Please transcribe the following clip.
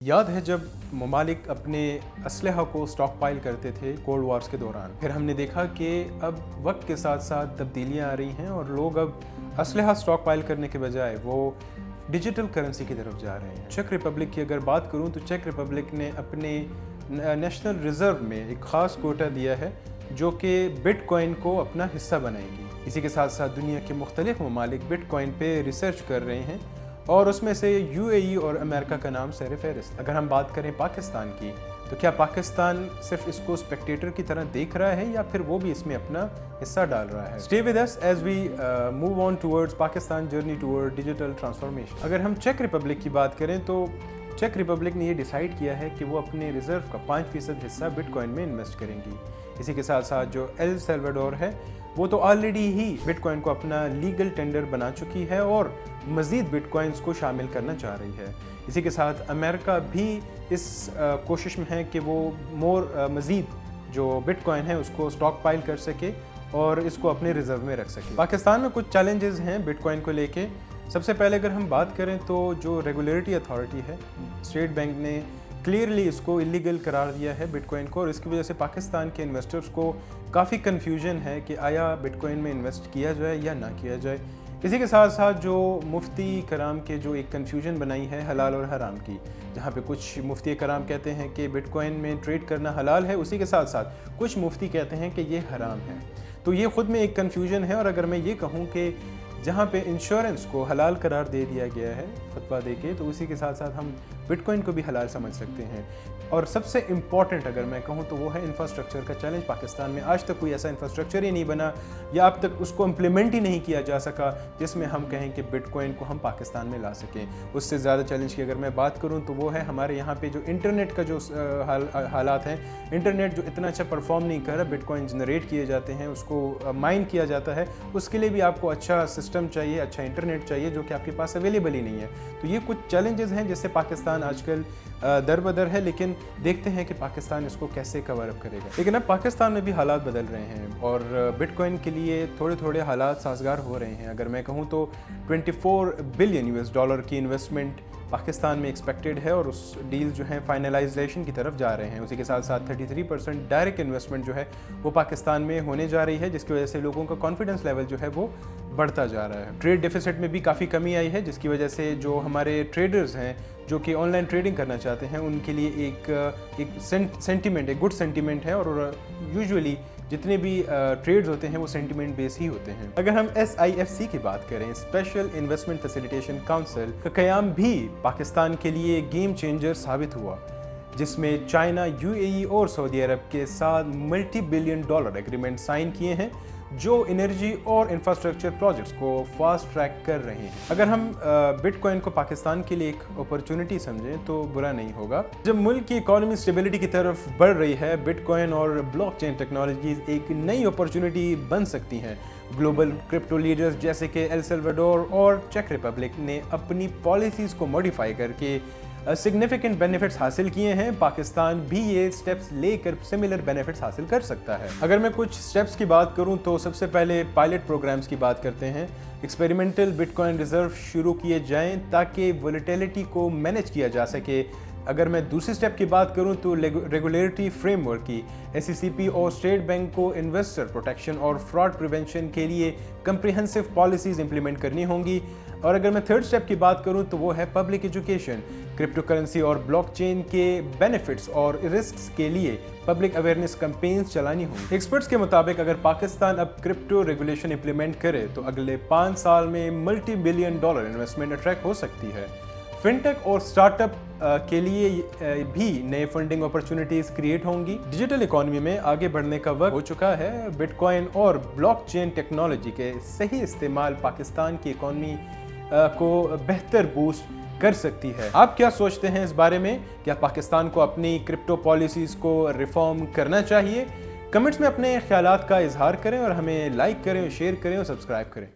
याद है जब ममालिक अपने असलहा को स्टॉक पाइल करते थे कोल्ड वॉर्स के दौरान। फिर हमने देखा कि अब वक्त के साथ साथ तब्दीलियां आ रही हैं और लोग अब असलहा स्टॉक पाइल करने के बजाय वो डिजिटल करेंसी की तरफ जा रहे हैं। चेक रिपब्लिक की अगर बात करूं तो चेक रिपब्लिक ने अपने नेशनल रिज़र्व में एक ख़ास कोटा दिया है जो कि बिटकॉइन को अपना हिस्सा बनाएगी। इसी के साथ साथ दुनिया के मुख्तलिफ ममालिक बिटकॉइन पे रिसर्च कर रहे हैं और उसमें से यूएई और अमेरिका का नाम सर फहरिस्त। अगर हम बात करें पाकिस्तान की, तो क्या पाकिस्तान सिर्फ इसको स्पेक्टेटर की तरह देख रहा है या फिर वो भी इसमें अपना हिस्सा डाल रहा है? Stay with us as we move on towards Pakistan journey toward digital transformation. अगर हम चेक रिपब्लिक की बात करें तो चेक रिपब्लिक ने ये डिसाइड किया है कि वो अपने रिजर्व का 5% हिस्सा बिटकॉइन में इन्वेस्ट करेंगी। इसी के साथ साथ जो एल सल्वाडोर है वो तो ऑलरेडी ही बिटकॉइन को अपना लीगल टेंडर बना चुकी है और मज़ीद बिटकॉइंस को शामिल करना चाह रही है। इसी के साथ अमेरिका भी इस कोशिश में है कि वो मज़ीद जो बिटकॉइन है उसको स्टॉक पाइल कर सके और इसको अपने रिजर्व में रख सके। पाकिस्तान में कुछ चैलेंजेस हैं बिटकॉइन को लेके। सबसे पहले अगर हम बात करें तो जो रेगुलेटरी अथॉरिटी है, स्टेट बैंक ने क्लियरली इसको इलीगल करार दिया है बिटकॉइन को, और इसकी वजह से पाकिस्तान के इन्वेस्टर्स को काफ़ी कन्फ्यूजन है कि आया बिटकॉइन में इन्वेस्ट किया जाए या ना किया जाए। इसी के साथ साथ जो मुफ्ती कराम के जो एक कन्फ्यूजन बनाई है हलाल और हराम की, जहाँ पे कुछ मुफ्ती कराम कहते हैं कि बिटकॉइन में ट्रेड करना हलाल है, उसी के साथ साथ कुछ मुफ्ती कहते हैं कि ये हराम है। तो ये ख़ुद में एक कन्फ्यूजन है। और अगर मैं ये कहूँ कि जहाँ पे इंश्योरेंस को हलाल करार दे दिया गया है फतवा दे के, तो उसी के साथ साथ हम बिटकॉइन को भी हलाल समझ सकते हैं। और सबसे इम्पॉर्टेंट अगर मैं कहूँ तो वो है इंफ्रास्ट्रक्चर का चैलेंज। पाकिस्तान में आज तक कोई ऐसा इंफ्रास्ट्रक्चर ही नहीं बना या अब तक उसको इम्प्लीमेंट ही नहीं किया जा सका जिसमें हम कहें कि बिटकॉइन को हम पाकिस्तान में ला सकें। उससे ज़्यादा चैलेंज की अगर मैं बात करूँ तो वो है हमारे यहाँ पे जो इंटरनेट का जो हालात हैं। इंटरनेट जो इतना अच्छा परफॉर्म नहीं कर रहा, बिटकॉइन जनरेट किए जाते हैं, उसको माइन किया जाता है, उसके लिए भी आपको अच्छा सिस्टम चाहिए, अच्छा इंटरनेट चाहिए जो कि आपके पास अवेलेबल ही नहीं है। तो ये कुछ चैलेंजेस हैं जिससे पाकिस्तान आजकल दर बदर है, लेकिन देखते हैं कि पाकिस्तान इसको कैसे कवर अप करेगा। लेकिन अब पाकिस्तान में भी हालात बदल रहे हैं और बिटकॉइन के लिए थोड़े थोड़े हालात साजगार हो रहे हैं। अगर मैं कहूँ तो 24 बिलियन यूएस डॉलर की इन्वेस्टमेंट पाकिस्तान में एक्सपेक्टेड है और उस डील जो है फाइनलाइजेशन की तरफ जा रहे हैं। उसी के साथ साथ 33% डायरेक्ट इन्वेस्टमेंट जो है वो पाकिस्तान में होने जा रही है, जिसकी वजह से लोगों का कॉन्फिडेंस लेवल जो है वो बढ़ता जा रहा है। ट्रेड डेफिसिट में भी काफ़ी कमी आई है, जिसकी वजह से जो हमारे ट्रेडर्स हैं जो कि ऑनलाइन ट्रेडिंग करना चाहते हैं उनके लिए एक सेंटीमेंट, एक गुड सेंटीमेंट है। और यूजुअली जितने भी ट्रेड्स होते हैं वो सेंटीमेंट बेस ही होते हैं। अगर हम SIFC की बात करें, स्पेशल इन्वेस्टमेंट फैसिलिटेशन काउंसिल का क़याम भी पाकिस्तान के लिए गेम चेंजर साबित हुआ, जिसमें चाइना, UAE और सऊदी अरब के साथ multi billion dollar agreement sign किए हैं जो एनर्जी और इंफ्रास्ट्रक्चर प्रोजेक्ट्स को फास्ट ट्रैक कर रहे हैं। अगर हम बिटकॉइन को पाकिस्तान के लिए एक अपॉर्चुनिटी समझें तो बुरा नहीं होगा। जब मुल्क की इकोनॉमी स्टेबिलिटी की तरफ बढ़ रही है, बिटकॉइन और ब्लॉकचेन टेक्नोलॉजीज एक नई अपॉर्चुनिटी बन सकती हैं। ग्लोबल क्रिप्टो लीडर्स जैसे कि एल सल्वाडोर और चेक रिपब्लिक ने अपनी पॉलिसीज़ को मॉडिफाई करके सिग्निफिकेंट बेनिफिट्स हासिल किए हैं। पाकिस्तान भी ये स्टेप्स लेकर सिमिलर बेनिफिट्स हासिल कर सकता है। अगर मैं कुछ स्टेप्स की बात करूं तो सबसे पहले पायलट प्रोग्राम्स की बात करते हैं। एक्सपेरिमेंटल बिटकॉइन रिजर्व शुरू किए जाएं ताकि वोलेटिलिटी को मैनेज किया जा सके। अगर मैं दूसरी स्टेप की बात करूं तो रेगुलेटरी फ्रेमवर्क की SECP और स्टेट बैंक को इन्वेस्टर प्रोटेक्शन और फ्रॉड प्रिवेंशन के लिए कंप्रिहेंसिव पॉलिसीज़ इंप्लीमेंट करनी होंगी। और अगर मैं थर्ड स्टेप की बात करूं तो वो है पब्लिक एजुकेशन। क्रिप्टो करेंसी और ब्लॉकचेन के बेनिफिट्स और रिस्क्स के लिए पब्लिक अवेयरनेस कैंपेन्स चलानी होंगी। एक्सपर्ट्स के मुताबिक अगर पाकिस्तान अब क्रिप्टो रेगुलेशन इंप्लीमेंट करे तो अगले 5 साल में multi billion dollar investment attract हो सकती है। फिनटेक और स्टार्टअप के लिए भी नए फंडिंग अपॉर्चुनिटीज़ क्रिएट होंगी। डिजिटल इकोनॉमी में आगे बढ़ने का वक्त हो चुका है। बिटकॉइन और ब्लॉकचेन टेक्नोलॉजी के सही इस्तेमाल पाकिस्तान की इकोनॉमी को बेहतर बूस्ट कर सकती है। आप क्या सोचते हैं इस बारे में? क्या पाकिस्तान को अपनी क्रिप्टो पॉलिसीज़ को रिफॉर्म करना चाहिए? कमेंट्स में अपने ख्यालात का इजहार करें और हमें लाइक करें, शेयर करें और सब्सक्राइब करें।